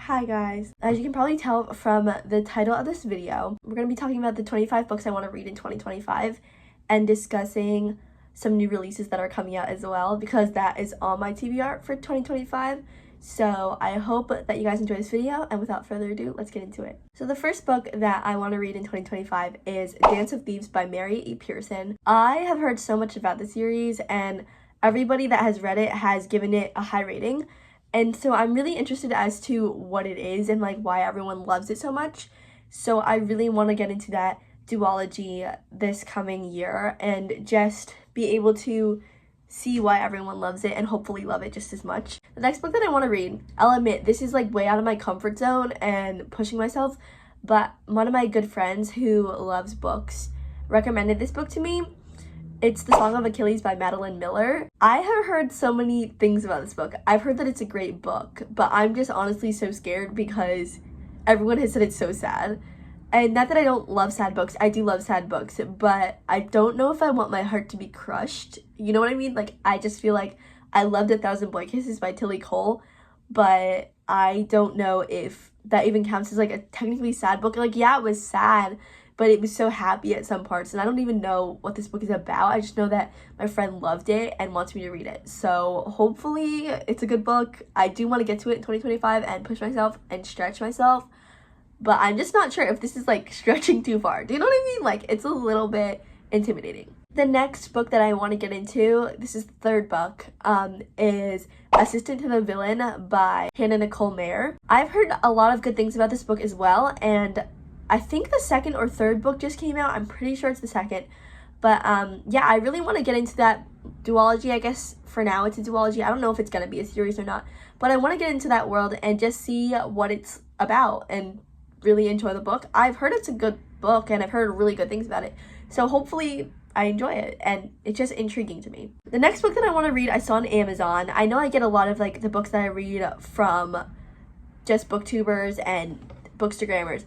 Hi guys, as you can probably tell from the title of this video, we're going to be talking about the 25 books I want to read in 2025 and discussing some new releases that are coming out as well, because that is on my TBR for 2025. So I hope that you guys enjoy this video, and without further ado, let's get into it. So the first book that I want to read in 2025 is Dance of Thieves by Mary E. Pearson. I have heard so much about the series, and everybody that has read it has given it a high rating. And so I'm really interested as to what it is and like why everyone loves it so much. So I really want to get into that duology this coming year and just be able to see why everyone loves it and hopefully love it just as much. The next book that I want to read, I'll admit this is like way out of my comfort zone and pushing myself, but one of my good friends who loves books recommended this book to me. It's The Song of Achilles by Madeline Miller. I have heard so many things about this book. I've heard that it's a great book, but I'm just honestly so scared because everyone has said it's so sad. And not that I don't love sad books, I do love sad books, but I don't know if I want my heart to be crushed. You know what I mean? Like, I just feel like I loved 1,000 Boy Kisses by Tilly Cole, but I don't know if that even counts as like a technically sad book. Like, yeah, it was sad, but it was so happy at some parts, and I don't even know what this book is about. I just know that my friend loved it and wants me to read it. So hopefully it's a good book. I do want to get to it in 2025 and push myself and stretch myself, but I'm just not sure if this is like stretching too far. Do you know what I mean? Like, it's a little bit intimidating. The next book that I want to get into, this is the third book, is Assistant to the Villain by Hannah Nicole Mayer. I've heard a lot of good things about this book as well, and I think the second or third book just came out. I'm pretty sure it's the second. But yeah, I really want to get into that duology. I guess for now it's a duology. I don't know if it's going to be a series or not. But I want to get into that world and just see what it's about and really enjoy the book. I've heard it's a good book and I've heard really good things about it. So hopefully I enjoy it, and it's just intriguing to me. The next book that I want to read I saw on Amazon. I know I get a lot of like the books that I read from just booktubers and bookstagrammers,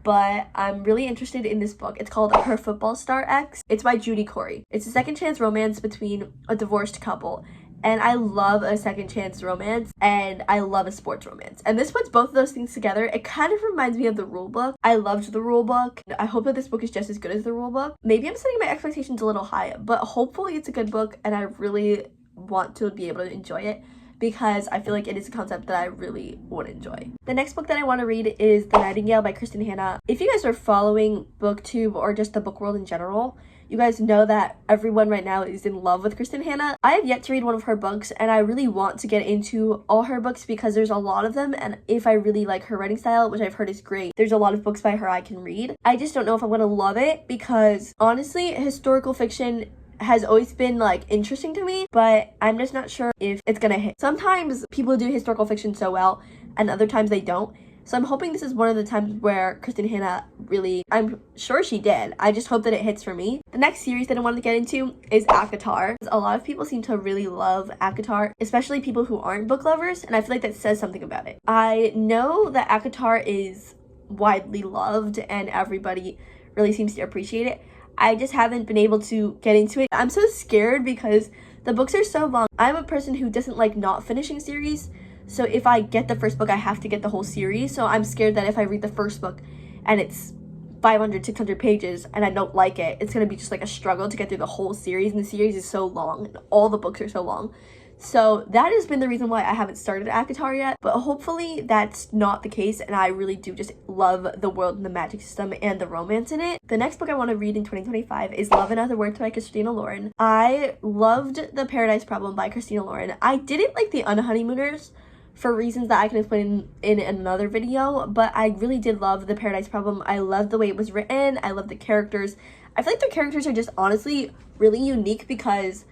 but I'm really interested in this book. It's called Her Football Star Ex. It's by Judy Corey. It's a second chance romance between a divorced couple, and I love a second chance romance and I love a sports romance, and this puts both of those things together. It kind of reminds me of The Rule Book. I loved The Rule Book. I hope that this book is just as good as The Rule Book. Maybe I'm setting my expectations a little high, but hopefully it's a good book, and I really want to be able to enjoy it because I feel like it is a concept that I really would enjoy. The next book that I want to read is The Nightingale by Kristen Hanna. If you guys are following BookTube or just the book world in general, you guys know that everyone right now is in love with Kristen Hanna. I have yet to read one of her books, and I really want to get into all her books because there's a lot of them, and if I really like her writing style, which I've heard is great, there's a lot of books by her I can read. I just don't know if I'm gonna love it because honestly, historical fiction has always been like interesting to me, but I'm just not sure if it's gonna hit. Sometimes people do historical fiction so well and other times they don't. So I'm hoping this is one of the times where Kristen Hanna really, I'm sure she did. I just hope that it hits for me. The next series that I wanted to get into is ACOTAR. A lot of people seem to really love ACOTAR, especially people who aren't book lovers, and I feel like that says something about it. I know that ACOTAR is widely loved and everybody really seems to appreciate it. I just haven't been able to get into it. I'm so scared because the books are so long. I'm a person who doesn't like not finishing series. So if I get the first book, I have to get the whole series. So I'm scared that if I read the first book and it's 500, 600 pages and I don't like it, it's going to be just like a struggle to get through the whole series. And the series is so long and all the books are so long. So that has been the reason why I haven't started ACOTAR yet, but hopefully that's not the case, and I really do just love the world and the magic system and the romance in it. The next book I want to read in 2025 is Love and Other Words by Christina Lauren. I loved The Paradise Problem by Christina Lauren. I didn't like The Unhoneymooners for reasons that I can explain in another video, but I really did love The Paradise Problem. I loved the way it was written. I love the characters. I feel like the characters are just honestly really unique because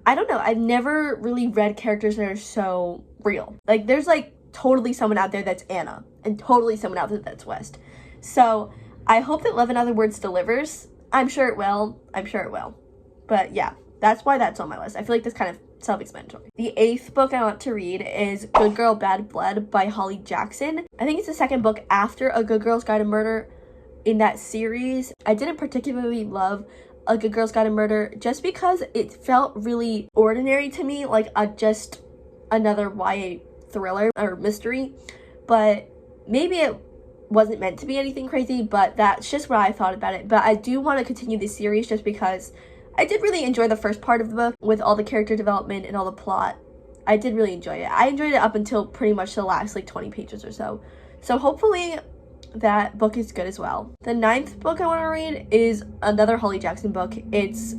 I don't know, I've never really read characters that are so real. Like, there's like totally someone out there that's Anna and totally someone out there that's West. So I hope that Love and Other Words delivers. I'm sure it will. I'm sure it will. But yeah, that's why that's on my list. I feel like that's kind of self-explanatory. The 8th book I want to read is Good Girl, Bad Blood by Holly Jackson. I think it's the second book after A Good Girl's Guide to Murder in that series. I didn't particularly love A Good Girl's Guide to Murder just because it felt really ordinary to me, like just another YA thriller or mystery. but maybe it wasn't meant to be anything crazy, but that's just what I thought about it. But I do want to continue this series just because I did really enjoy the first part of the book with all the character development and all the plot. I did really enjoy it. I enjoyed it up until pretty much the last like 20 pages or so. So hopefully that book is good as well. The 9th book I want to read is another Holly Jackson book. It's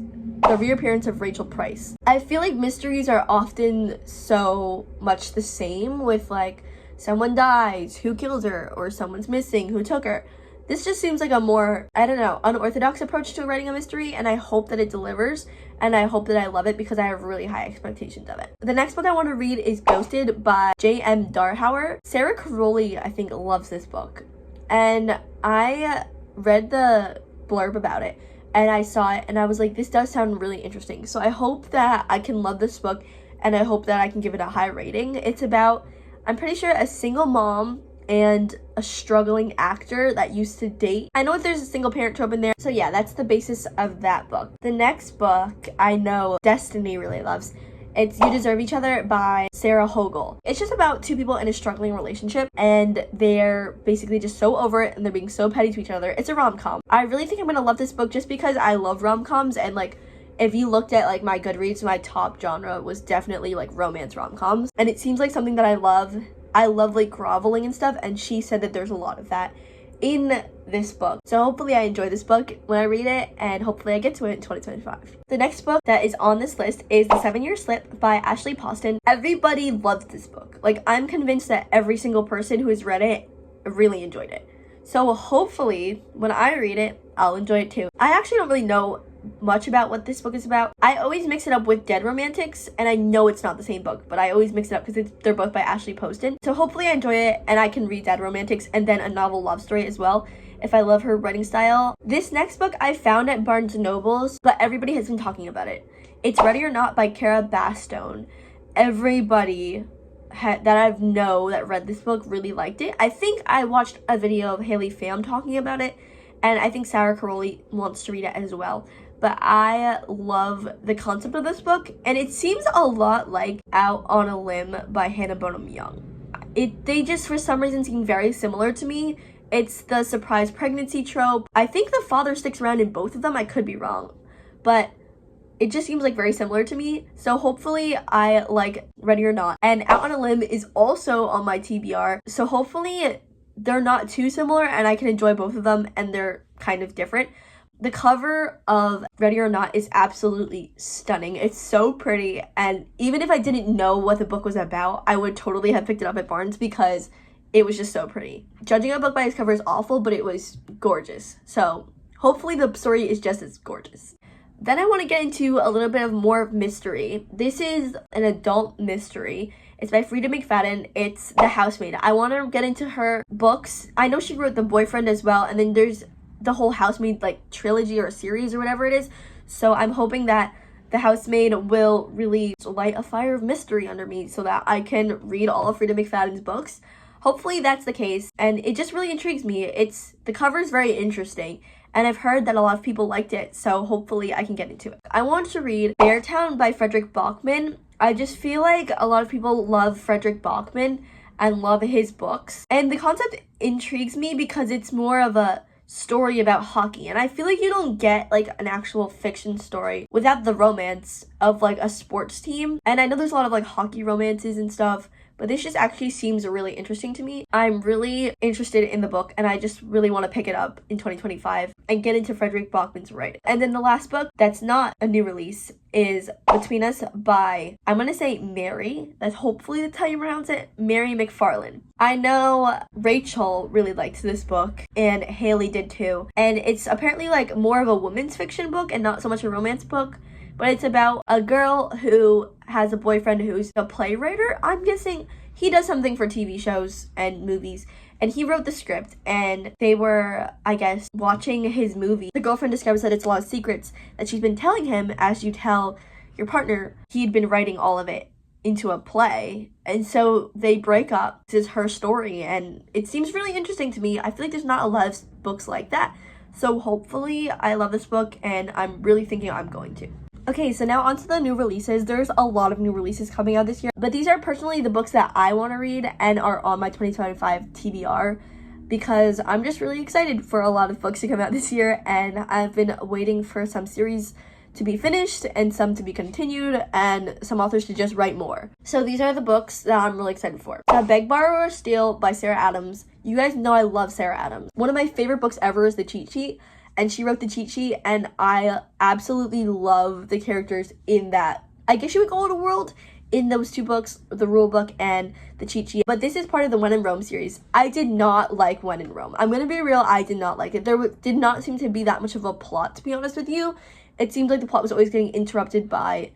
The Reappearance of Rachel Price. I feel like mysteries are often so much the same with like someone dies, who killed her, or someone's missing, who took her. This just seems like a more, I don't know, unorthodox approach to writing a mystery, and I hope that it delivers, and I hope that I love it because I have really high expectations of it. The next book I want to read is Ghosted by J.M. Darhauer. Sarah Caroli, I think, loves this book, and I read the blurb about it, and I saw it, and I was like, this does sound really interesting. So I hope that I can love this book, and I hope that I can give it a high rating. It's about, I'm pretty sure, a single mom and a struggling actor that used to date. I know there's a single parent trope in there. So yeah, that's the basis of that book. The next book I know Destiny really loves. It's You Deserve Each Other by Sarah Hogel. It's just about two people in a struggling relationship, and they're basically just so over it, and they're being so petty to each other. It's a rom-com. I really think I'm gonna love this book just because I love rom-coms, and like, if you looked at like my Goodreads, my top genre was definitely like romance rom-coms, and it seems like something that I love. I love like groveling and stuff, and she said that there's a lot of that in this book. So hopefully I enjoy this book when I read it, and hopefully I get to it in 2025. The next book that is on this list is The 7-Year Slip by Ashley Poston. Everybody loves this book. Like, I'm convinced that every single person who has read it really enjoyed it. So hopefully when I read it, I'll enjoy it too. I actually don't really know much about what this book is about. I always mix it up with Dead Romantics, and I know it's not the same book, but I always mix it up because they're both by Ashley Poston. So hopefully I enjoy it, and I can read Dead Romantics and then a novel love story as well if I love her writing style. This next book I found at Barnes & Noble's, but everybody has been talking about it. It's Ready or Not by Cara Bastone. Everybody that I know that read this book really liked it. I think I watched a video of Haley Pham talking about it, and I think Sarah Caroli wants to read it as well. But I love the concept of this book, and it seems a lot like Out on a Limb by Hannah Bonham Young. They just for some reason seem very similar to me. It's the surprise pregnancy trope. I think the father sticks around in both of them. I could be wrong, but it just seems like very similar to me. So hopefully I like Ready or Not. And Out on a Limb is also on my TBR. So hopefully they're not too similar and I can enjoy both of them, and they're kind of different. The cover of Ready or Not is absolutely stunning. It's so pretty, and even if I didn't know what the book was about, I would totally have picked it up at Barnes because it was just so pretty. Judging a book by its cover is awful, but it was gorgeous. So hopefully the story is just as gorgeous. Then I want to get into a little bit of more mystery. This is an adult mystery. It's by Frida McFadden. It's The Housemaid. I want to get into her books. I know she wrote The Boyfriend as well, and then there's the whole Housemaid like trilogy or series or whatever it is. So I'm hoping that The Housemaid will really light a fire of mystery under me so that I can read all of Frida McFadden's books. Hopefully that's the case, and it just really intrigues me. The cover is very interesting, and I've heard that a lot of people liked it, so hopefully I can get into it. I want to read Beartown by Frederick Bachman. I just feel like a lot of people love Frederick Bachman and love his books, and the concept intrigues me because it's more of a story about hockey, and I feel like you don't get like an actual fiction story without the romance of like a sports team. And I know there's a lot of like hockey romances and stuff, but this just actually seems really interesting to me. I'm really interested in the book, and I just really want to pick it up in 2025 and get into Frederick Bachman's writing. And then the last book that's not a new release is Between Us by, I'm going to say Mary, that's hopefully that's how you pronounce it, Mary McFarlane. I know Rachel really liked this book, and Haley did too. And it's apparently like more of a women's fiction book and not so much a romance book. But it's about a girl who has a boyfriend who's a playwright. I'm guessing he does something for TV shows and movies. And he wrote the script, and they were, I guess, watching his movie. The girlfriend discovers that it's a lot of secrets that she's been telling him as you tell your partner. He'd been writing all of it into a play. And so they break up. This is her story, and it seems really interesting to me. I feel like there's not a lot of books like that. So hopefully I love this book, and I'm really thinking I'm going to. Okay, so now onto the new releases. There's a lot of new releases coming out this year, but these are personally the books that I want to read and are on my 2025 TBR because I'm just really excited for a lot of books to come out this year, and I've been waiting for some series to be finished and some to be continued and some authors to just write more. So these are the books that I'm really excited for. Beg, Borrow, or Steal by Sarah Adams. You guys know I love Sarah Adams. One of my favorite books ever is The Cheat Sheet, and she wrote The Cheat Sheet, and I absolutely love the characters in that. I guess you would call it a world in those two books, the rule book and The Cheat Sheet. But this is part of the When in Rome series. I did not like When in Rome. I'm gonna be real, I did not like it. There did not seem to be that much of a plot, to be honest with you. It seemed like the plot was always getting interrupted by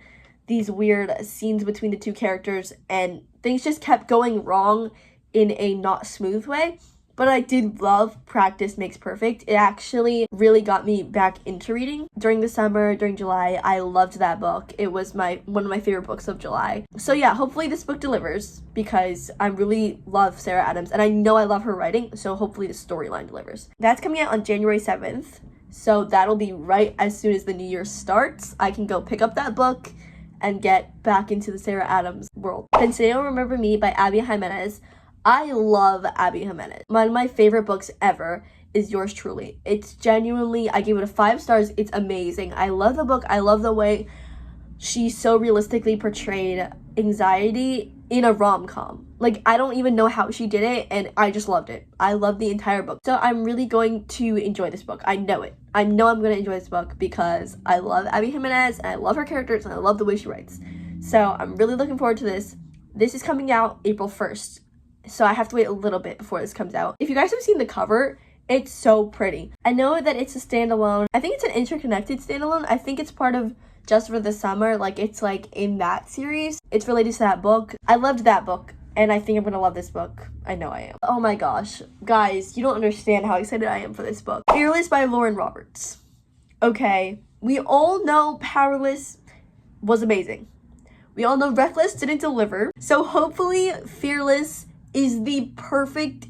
these weird scenes between the two characters, and things just kept going wrong in a not smooth way. But I did love Practice Makes Perfect. It actually really got me back into reading. During the summer, during July, I loved that book. It was one of my favorite books of July. So yeah, hopefully this book delivers because I really love Sarah Adams and I know I love her writing, so hopefully the storyline delivers. That's coming out on January 7th. So that'll be right as soon as the new year starts. I can go pick up that book and get back into the Sarah Adams world. Then Say Don't Remember Me by Abby Jimenez. I love Abby Jimenez. One of my favorite books ever is Yours Truly. It's genuinely, I gave it a 5 stars. It's amazing. I love the book. I love the way she so realistically portrayed anxiety in a rom-com. Like, I don't even know how she did it, and I just loved it. I love the entire book. So I'm really going to enjoy this book. I know it. I know I'm going to enjoy this book because I love Abby Jimenez, and I love her characters, and I love the way she writes. So I'm really looking forward to this. This is coming out April 1st. So I have to wait a little bit before this comes out. If you guys have seen the cover, it's so pretty. I know that it's a standalone. I think it's an interconnected standalone. I think it's part of Just for the Summer. Like, it's like in that series. It's related to that book. I loved that book, and I think I'm gonna love this book. I know I am. Oh my gosh. Guys, you don't understand how excited I am for this book. Fearless by Lauren Roberts. Okay, we all know Powerless was amazing. We all know Reckless didn't deliver. So hopefully Fearless is the perfect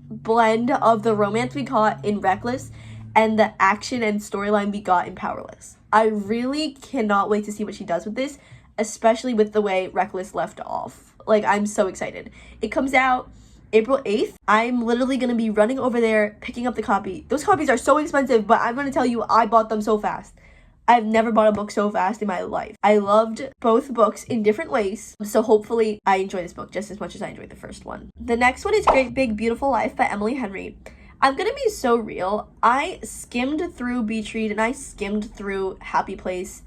blend of the romance we got in Reckless and the action and storyline we got in Powerless. I really cannot wait to see what she does with this, especially with the way Reckless left off. Like, I'm so excited. It comes out April 8th. I'm literally going to be running over there, picking up the copy. Those copies are so expensive, but I'm going to tell you, I bought them so fast. I've never bought a book so fast in my life. I loved both books in different ways, so hopefully I enjoy this book just as much as I enjoyed the first one. The next one is Great Big Beautiful Life by Emily Henry. I'm gonna be so real. I skimmed through Beach Read and I skimmed through Happy Place.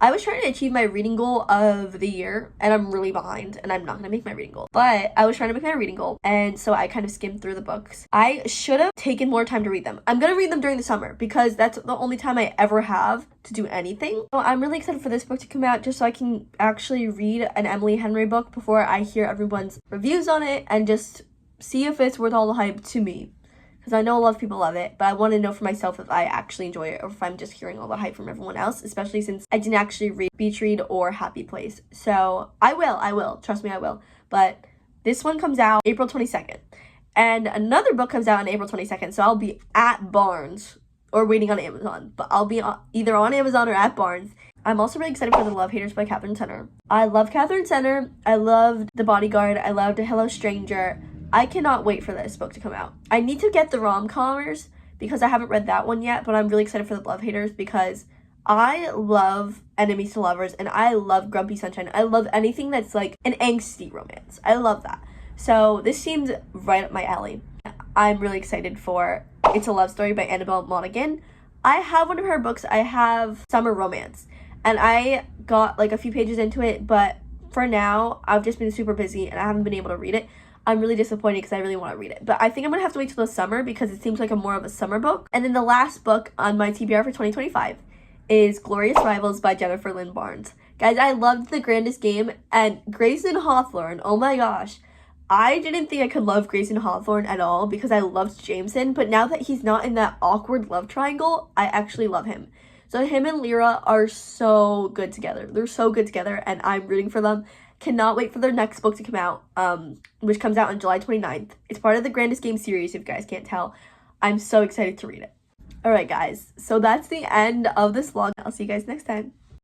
I was trying to achieve my reading goal of the year, and I'm really behind, and I'm not going to make my reading goal. But I was trying to make my reading goal, and so I kind of skimmed through the books. I should have taken more time to read them. I'm going to read them during the summer, because that's the only time I ever have to do anything. So I'm really excited for this book to come out, just so I can actually read an Emily Henry book before I hear everyone's reviews on it, and just see if it's worth all the hype to me. Because I know a lot of people love it, but I want to know for myself if I actually enjoy it or if I'm just hearing all the hype from everyone else, especially since I didn't actually read Beach Read or Happy Place. So I will. Trust me, I will. But this one comes out April 22nd. And another book comes out on April 22nd, so I'll be at Barnes or waiting on Amazon. But I'll be either on Amazon or at Barnes. I'm also really excited for The Love Haters by Catherine Senner. I love Catherine Senner. I loved The Bodyguard. I loved Hello Stranger. I cannot wait for this book to come out. I need to get the rom-commers because I haven't read that one yet, but I'm really excited for The Love Haters because I love Enemies to Lovers and I love Grumpy Sunshine. I love anything that's like an angsty romance. I love that. So this seems right up my alley. I'm really excited for It's a Love Story by Annabelle Monaghan. I have one of her books. I have Summer Romance, and I got like a few pages into it, but for now, I've just been super busy and I haven't been able to read it. I'm really disappointed because I really want to read it. But I think I'm going to have to wait till the summer because it seems like a more of a summer book. And then the last book on my TBR for 2025 is Glorious Rivals by Jennifer Lynn Barnes. Guys, I loved The Grandest Game and Grayson Hawthorne. Oh my gosh. I didn't think I could love Grayson Hawthorne at all because I loved Jameson. But now that he's not in that awkward love triangle, I actually love him. So him and Lyra are so good together. They're so good together and I'm rooting for them. Cannot wait for their next book to come out, which comes out on July 29th. It's part of the Grandest Game series, if you guys can't tell. I'm so excited to read it. Alright guys, so that's the end of this vlog. I'll see you guys next time.